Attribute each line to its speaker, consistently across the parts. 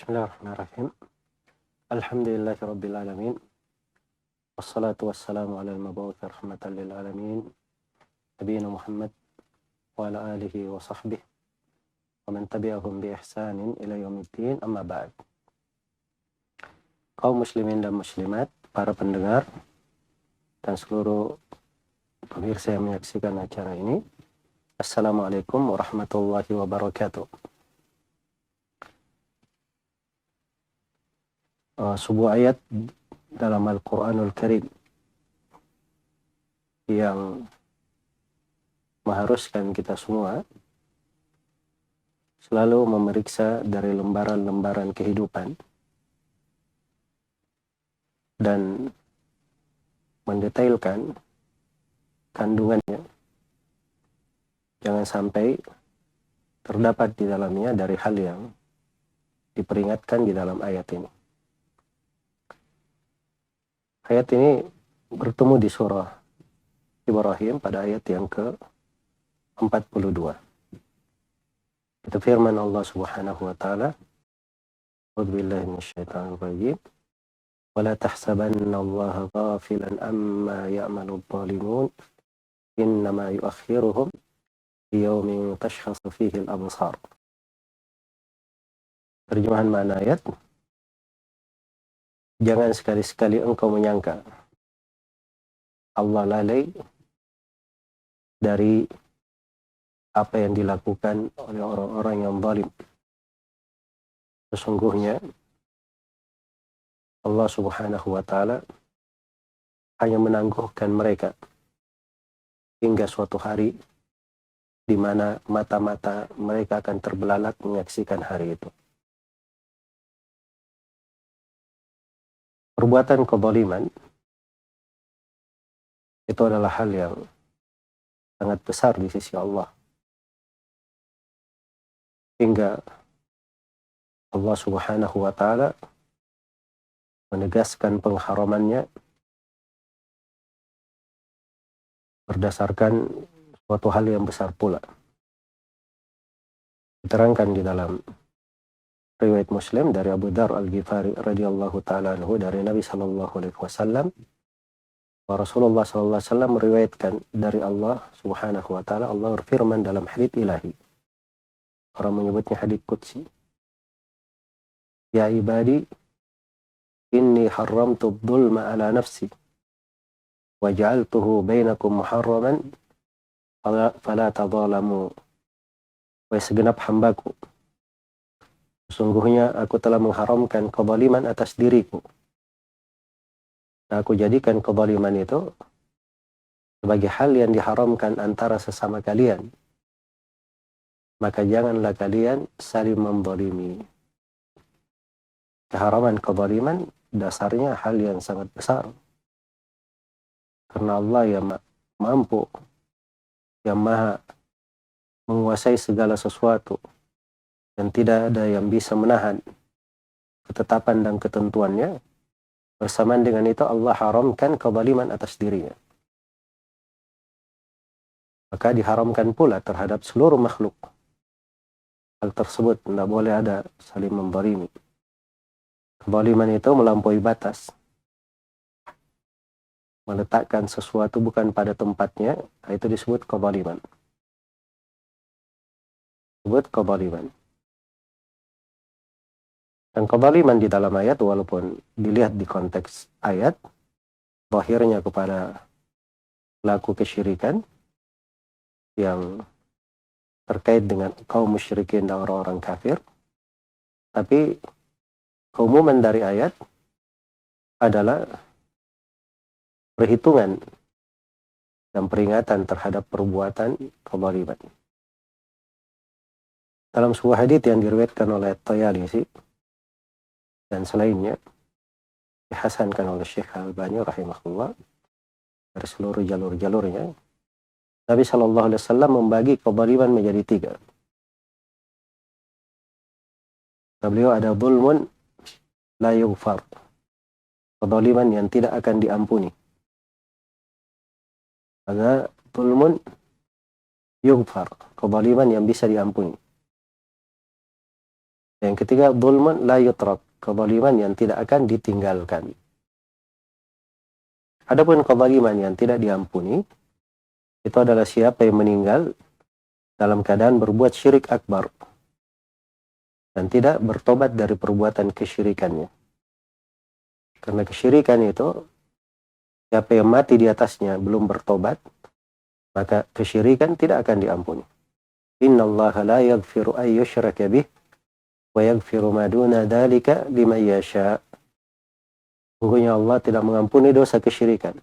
Speaker 1: Bismillahirrahmanirrahim. Alhamdulillahi rabbil alamin. Wassalatu wassalamu ala al-mab'uts rahmatan lil alamin. Nabiyina Muhammad wa ala alihi wa sahbihi wa man tabi'ahum bi ihsanin ila yaumiddin, amma ba'd. Kaum muslimin dan muslimat, para pendengar dan seluruh pemirsa yang menyaksikan acara ini, Assalamualaikum warahmatullahi wabarakatuh. Sebuah ayat dalam Al-Quranul Karim yang mengharuskan kita semua selalu memeriksa dari lembaran-lembaran kehidupan dan mendetailkan kandungannya. Jangan sampai terdapat di dalamnya dari hal yang diperingatkan di dalam ayat ini. Ayat ini bertemu di surah Ibrahim pada ayat yang ke-42. Itu firman Allah Subhanahu wa taala, "A'udzubillahi minasyaitonir rajim. Wa la tahsabanna Allaha ghafilan amma ya'malu adh-dhalimun. Innama yu'akhiruhum liyaumin tashkhasu fihi al-absar." Terjemahan makna ayat: jangan sekali-sekali engkau menyangka Allah lalai dari apa yang dilakukan oleh orang-orang yang zalim. Sesungguhnya Allah Subhanahu wa taala hanya menangguhkan mereka hingga suatu hari di mana mata-mata mereka akan terbelalak menyaksikan hari itu. Perbuatan kezaliman itu adalah hal yang sangat besar di sisi Allah, hingga Allah Subhanahu wa taala menegaskan pengharamannya berdasarkan suatu hal yang besar pula. Diterangkan di dalam riwayat Muslim dari Abu Dzar Al-Ghifari radhiyallahu taala anhu dari Nabi sallallahu alaihi wasallam, Rasulullah sallallahu alaihi wasallam meriwayatkan dari Allah Subhanahu wa taala, Allah berfirman dalam hadits ilahi. Orang menyebutnya hadits qudsi. Ya ibadi, inni haramtu adh-dhulma ala nafsi wa ja'altuhu bainakum muharraman fala tadhalamu. Wahai segenap hambaku, sesungguhnya aku telah mengharamkan kezaliman atas diriku. Aku jadikan kezaliman itu sebagai hal yang diharamkan antara sesama kalian. Maka janganlah kalian saling menzalimi. Keharaman kezaliman dasarnya hal yang sangat besar. Karena Allah yang mampu, yang maha menguasai segala sesuatu, dan tidak ada yang bisa menahan ketetapan dan ketentuannya. Bersamaan dengan itu Allah haramkan kezaliman atas dirinya. Maka diharamkan pula terhadap seluruh makhluk. Hal tersebut tidak boleh ada saling menzalimi. Kezaliman itu melampaui batas, meletakkan sesuatu bukan pada tempatnya, itu disebut kezaliman. Disebut kezaliman. Dan kezaliman di dalam ayat, walaupun dilihat di konteks ayat, zahirnya kepada pelaku kesyirikan yang terkait dengan kaum musyrikin dan orang-orang kafir, tapi keumuman dari ayat adalah perhitungan dan peringatan terhadap perbuatan kezaliman. Dalam sebuah hadits yang diriwayatkan oleh At-Tayalisi dan selainnya, dihasankan oleh Syekh Al-Albani rahimahullah dari seluruh jalur-jalurnya, Nabi sallallahu alaihi wasallam membagi kezaliman menjadi 3. Beliau ada zulmun la yughfar, kezaliman yang tidak akan diampuni. Ada zulmun yughfar, kezaliman yang bisa diampuni. Yang ketiga, zulmun la yutrak, kezaliman yang tidak akan ditinggalkan. Adapun kezaliman yang tidak diampuni, itu adalah siapa yang meninggal dalam keadaan berbuat syirik akbar dan tidak bertobat dari perbuatan kesyirikannya. Karena kesyirikan itu, siapa yang mati di atasnya belum bertobat, maka kesyirikan tidak akan diampuni. Innallaha la yaghfiru an yushraka bih wa yaghfiru ma duna dzalika liman yasha. Sungguhnya Allah tidak mengampuni dosa kesyirikan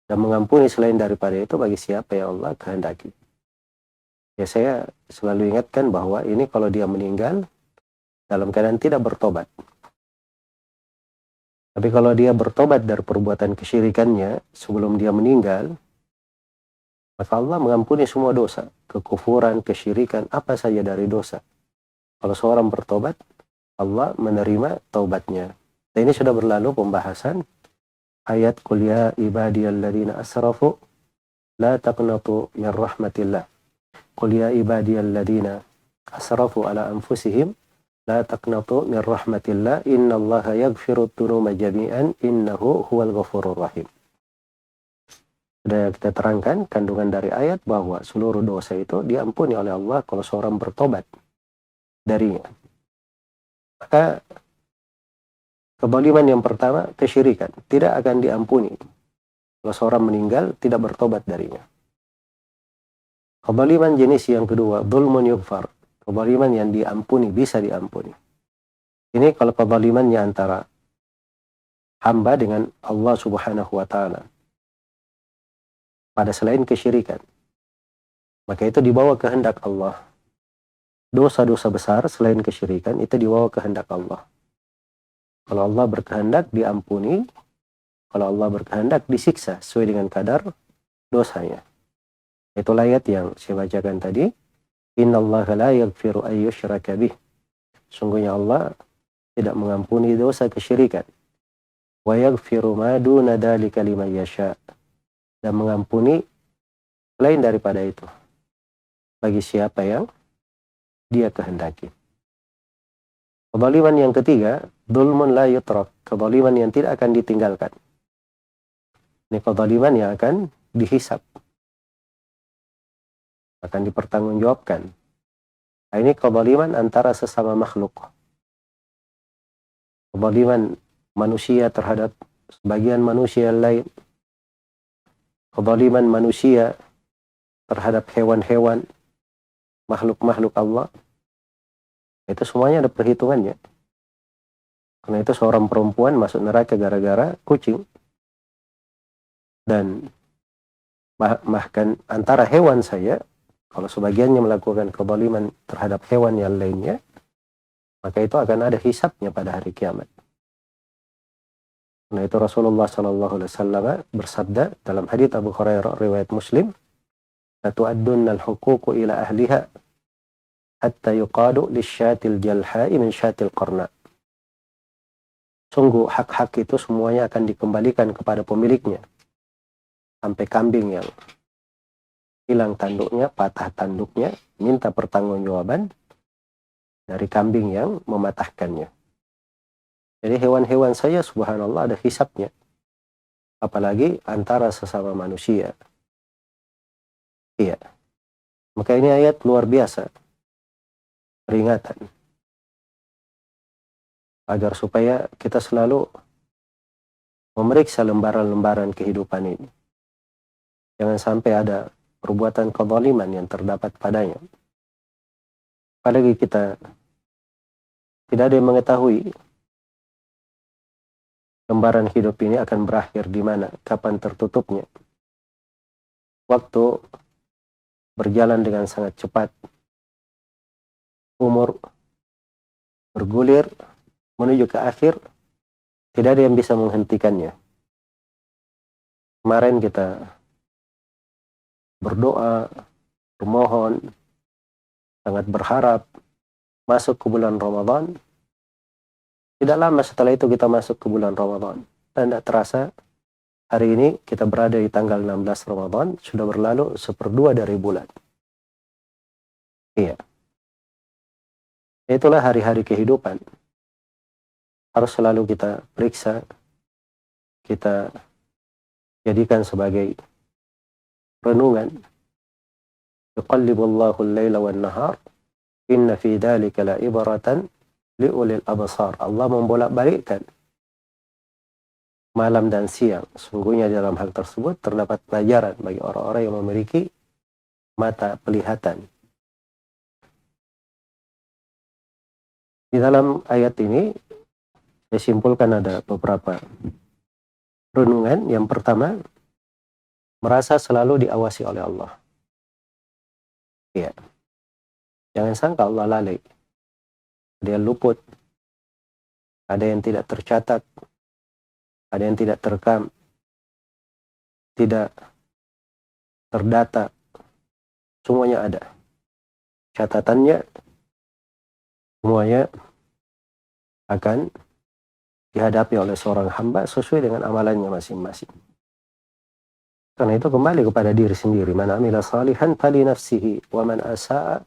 Speaker 1: dan mengampuni selain daripada itu bagi siapa yang Allah kehendaki. Ya, saya selalu ingatkan bahwa ini kalau dia meninggal dalam keadaan tidak bertobat. Tapi kalau dia bertobat dari perbuatan kesyirikannya sebelum dia meninggal, maka Allah mengampuni semua dosa, kekufuran, kesyirikan, apa saja dari dosa. Kalau seorang bertobat, Allah menerima taubatnya. Dan ini sudah berlalu pembahasan ayat qul ya ibadiyalladzina asrafu la taqnatu min rahmatillah. Qul ya ibadiyalladzina asrafu ala anfusihim la taqnatu min rahmatillah innallaha yaghfiru dzunuba jami'an innahu huwal ghafurur rahim. Sudah kita terangkan kandungan dari ayat bahwa seluruh dosa itu diampuni oleh Allah kalau seorang bertobat darinya. Maka kezaliman yang pertama, kesyirikan, tidak akan diampuni kalau seorang meninggal tidak bertobat darinya. Kezaliman jenis yang kedua, dzulmun yughfar, kezaliman yang diampuni, bisa diampuni. Ini kalau kezalimannya antara hamba dengan Allah Subhanahu wa taala pada selain kesyirikan, maka itu dibawa kehendak Allah. Dosa-dosa besar selain kesyirikan itu dibawa kehendak Allah. Kalau Allah berkehendak diampuni, kalau Allah berkehendak disiksa sesuai dengan kadar dosanya. Itulah ayat yang saya bacakan tadi. Innallaha la yaghfiru an yushraka bih. Sungguhnya Allah tidak mengampuni dosa kesyirikan. Wa yaghfiru ma duna dzalika liman yasha. Dan mengampuni selain daripada itu bagi siapa yang dia kehendaki. Kezaliman yang ketiga, dzulmun la yutrak, kezaliman yang tidak akan ditinggalkan. Ini kezaliman yang akan dihisab, akan dipertanggungjawabkan. Nah, ini kezaliman antara sesama makhluk. Kezaliman manusia terhadap sebagian manusia lain. Kezaliman manusia terhadap hewan-hewan, makhluk-makhluk Allah. Itu semuanya ada perhitungannya. Karena itu seorang perempuan masuk neraka gara-gara kucing. Dan bahkan antara hewan saja, kalau sebagiannya melakukan kezaliman terhadap hewan yang lainnya, maka itu akan ada hisabnya pada hari kiamat. Nah, itu Rasulullah SAW bersabda dalam hadits Abu Hurairah riwayat Muslim, "Latu'addunna al-huququ ila ahliha hatta yuqadu lisyatil jalha'i min syatil qarna." Sungguh hak-hak itu semuanya akan dikembalikan kepada pemiliknya. Sampai kambing yang hilang tanduknya, patah tanduknya, minta pertanggungjawaban dari kambing yang mematahkannya. Jadi hewan-hewan saja subhanallah ada hisabnya. Apalagi antara sesama manusia. Iya. Maka ini ayat luar biasa. Peringatan. Agar supaya kita selalu memeriksa lembaran-lembaran kehidupan ini. Jangan sampai ada perbuatan kezaliman yang terdapat padanya. Apalagi kita tidak ada yang mengetahui lembaran hidup ini akan berakhir di mana, kapan tertutupnya. Waktu berjalan dengan sangat cepat. Umur bergulir menuju ke akhir, tidak ada yang bisa menghentikannya. Kemarin kita berdoa, bermohon, sangat berharap masuk ke bulan Ramadan. Tidak lama setelah itu kita masuk ke bulan Ramadan. Dan tidak terasa hari ini kita berada di tanggal 16 Ramadan, sudah berlalu 1/2 dari bulan. Iya. Itulah hari-hari kehidupan. Harus selalu kita periksa, kita jadikan sebagai renungan. Yuqallibullahu al-laila wan-nahar, inna fi dzalika la ibratan liulil absar. Allah membolak-balikkan malam dan siang. Sungguhnya dalam hal tersebut terdapat pelajaran bagi orang-orang yang memiliki mata penglihatan. Di dalam ayat ini saya simpulkan ada beberapa renungan. Yang pertama, merasa selalu diawasi oleh Allah. Ya. Jangan sangka Allah lalai. Dia luput. Ada yang tidak tercatat. Ada yang tidak terekam. Tidak terdata. Semuanya ada. Catatannya semuanya akan dihadapi oleh seorang hamba sesuai dengan amalannya masing-masing. Karena itu kembali kepada diri sendiri. Man amila salihan fali nafsihi wa man asa'a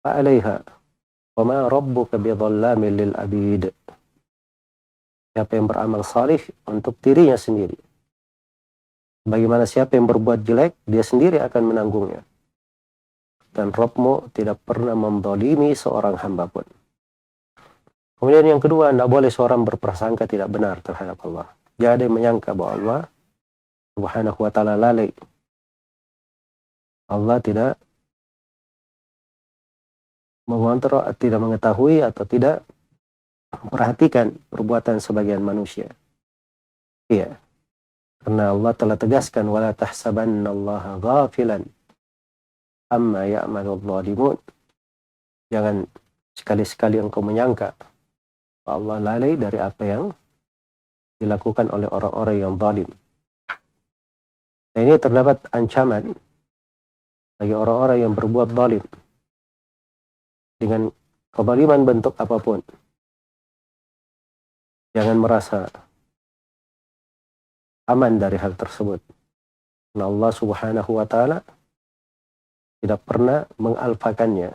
Speaker 1: fa 'alaiha wa ma rabbuka bidhallamin lil abid. Siapa yang beramal salih untuk dirinya sendiri. Bagaimana siapa yang berbuat jelek, dia sendiri akan menanggungnya. Dan Rabbmu tidak pernah menzalimi seorang hamba pun. Kemudian yang kedua, tidak boleh seorang berprasangka tidak benar terhadap Allah. Jangan ada yang menyangka bahwa Allah Subhanahu wa ta'ala lalai. Allah tidak mengontrol, tidak mengetahui atau tidak memperhatikan perbuatan sebagian manusia. Iya. Karena Allah telah tegaskan, wala tahsabannallaha ghafilan amma ya'malul zalimun. Jangan sekali-sekali engkau menyangka bahwa Allah lalai dari apa yang dilakukan oleh orang-orang yang zalim. Nah, ini terdapat ancaman bagi orang-orang yang berbuat zalim dengan kezaliman bentuk apapun. Jangan merasa aman dari hal tersebut. Karena Allah Subhanahu wa ta'ala tidak pernah mengalfakannya,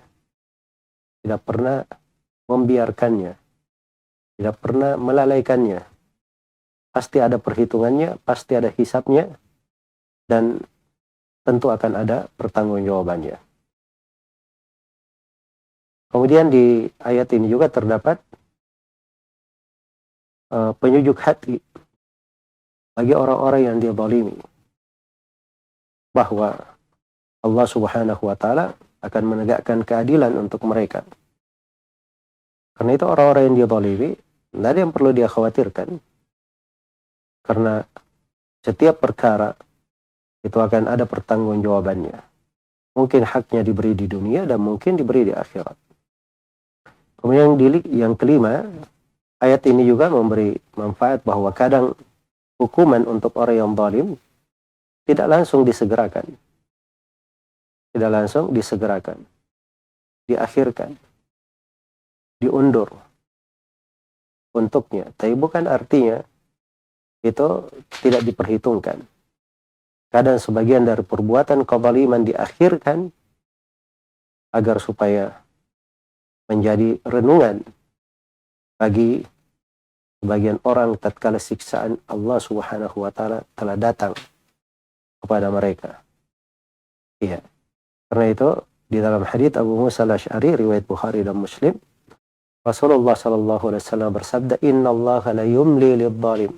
Speaker 1: tidak pernah membiarkannya, tidak pernah melalaikannya. Pasti ada perhitungannya, pasti ada hisabnya, dan tentu akan ada pertanggungjawabannya. Kemudian di ayat ini juga terdapat penyujuk hati bagi orang-orang yang dia zalimi, bahwa Allah Subhanahu wa ta'ala akan menegakkan keadilan untuk mereka. Karena itu orang-orang yang dia zalimi, tidak ada yang perlu dia khawatirkan. Karena setiap perkara itu akan ada pertanggungjawabannya. Mungkin haknya diberi di dunia dan mungkin diberi di akhirat. Kemudian yang kelima, ayat ini juga memberi manfaat bahwa kadang hukuman untuk orang yang zalim tidak langsung disegerakan. Tidak langsung disegerakan. Diakhirkan. Diundur untuknya. Tapi bukan artinya itu tidak diperhitungkan. Kadang sebagian dari perbuatan kezaliman diakhirkan agar supaya menjadi renungan bagi sebagian orang tatkala siksaan Allah Subhanahu wa ta'ala telah datang kepada mereka. Iya. Karena itu di dalam hadits Abu Musa al-Asy'ari riwayat Bukhari dan Muslim, Rasulullah sallallahu alaihi wasallam bersabda, "Innallaha la yumli lidh-dhalim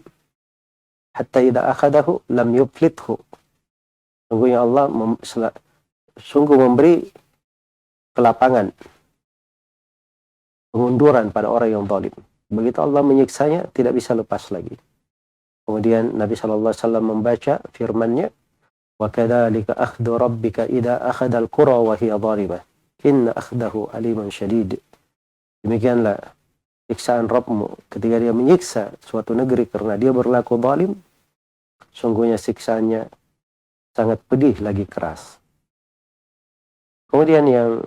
Speaker 1: hatta idza akhadahu lam yuflithu." Sungguhnya Allah sungguh memberi kelapangan, pengunduran pada orang yang zalim. Begitu Allah menyiksanya, tidak bisa lepas lagi. Kemudian Nabi sallallahu alaihi wasallam membaca firman-Nya, "Wa kadzalika akhdhu rabbika idza akhadha al-qura wa hiya zalimah, inna akhdahu alimun syadid." Demikianlah siksaan Rabbmu ketika dia menyiksa suatu negeri karena dia berlaku zalim, sungguhnya siksaannya sangat pedih lagi keras. Kemudian yang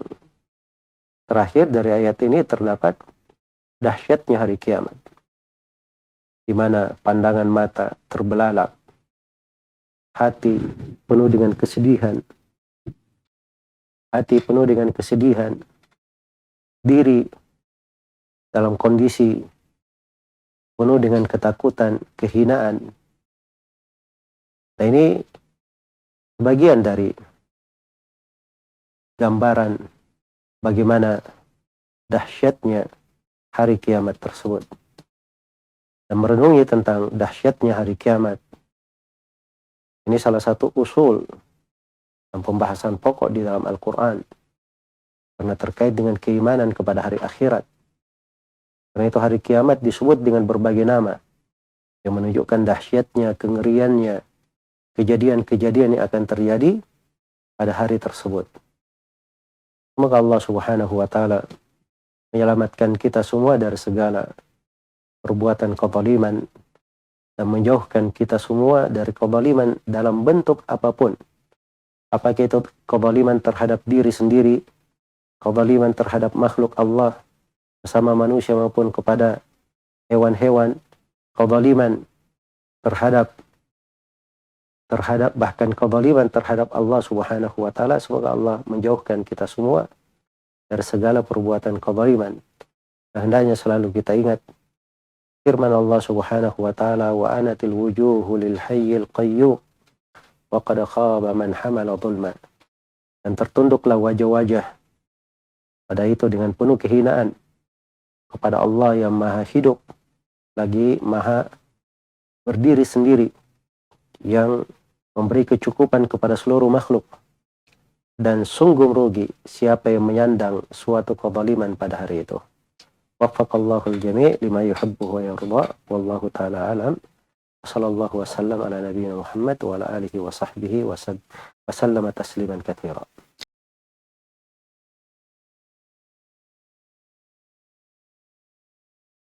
Speaker 1: terakhir dari ayat ini terdapat dahsyatnya hari kiamat, di mana pandangan mata terbelalak, hati penuh dengan kesedihan, diri dalam kondisi penuh dengan ketakutan, kehinaan. Nah, ini bagian dari gambaran bagaimana dahsyatnya hari kiamat tersebut. Dan merenungi tentang dahsyatnya hari kiamat, ini salah satu usul dan pembahasan pokok di dalam Al-Quran, karena terkait dengan keimanan kepada hari akhirat. Karena itu hari kiamat disebut dengan berbagai nama yang menunjukkan dahsyatnya, kengeriannya, kejadian-kejadian yang akan terjadi pada hari tersebut. Semoga Allah Subhanahu wa Ta'ala menyelamatkan kita semua dari segala perbuatan kezaliman dan menjauhkan kita semua dari kezaliman dalam bentuk apapun. Apakah itu kezaliman terhadap diri sendiri, kezaliman terhadap makhluk Allah bersama manusia maupun kepada hewan-hewan, kezaliman terhadap bahkan kezaliman terhadap Allah Subhanahu wa Ta'ala. Semoga Allah menjauhkan kita semua dari segala perbuatan kezaliman. Dan hendaknya selalu kita ingat firman Allah Subhanahu wa Ta'ala, wa anatil wujuhu lil hayyil qayyum wa qad khaba man hamala dhulma. Dan tertunduklah wajah-wajah pada itu dengan penuh kehinaan kepada Allah yang maha hidup lagi maha berdiri sendiri, yang memberi kecukupan kepada seluruh makhluk. Dan sungguh rugi siapa yang menyandang suatu kezaliman pada hari itu. Waffaqallahu al-jami' lima yuhibbu wa yarda. Wallahu ta'ala alam. Sallallahu wasallam ala nabiyyina Muhammad wa ala alihi wa sahbihi wa sallama tasliman katsira.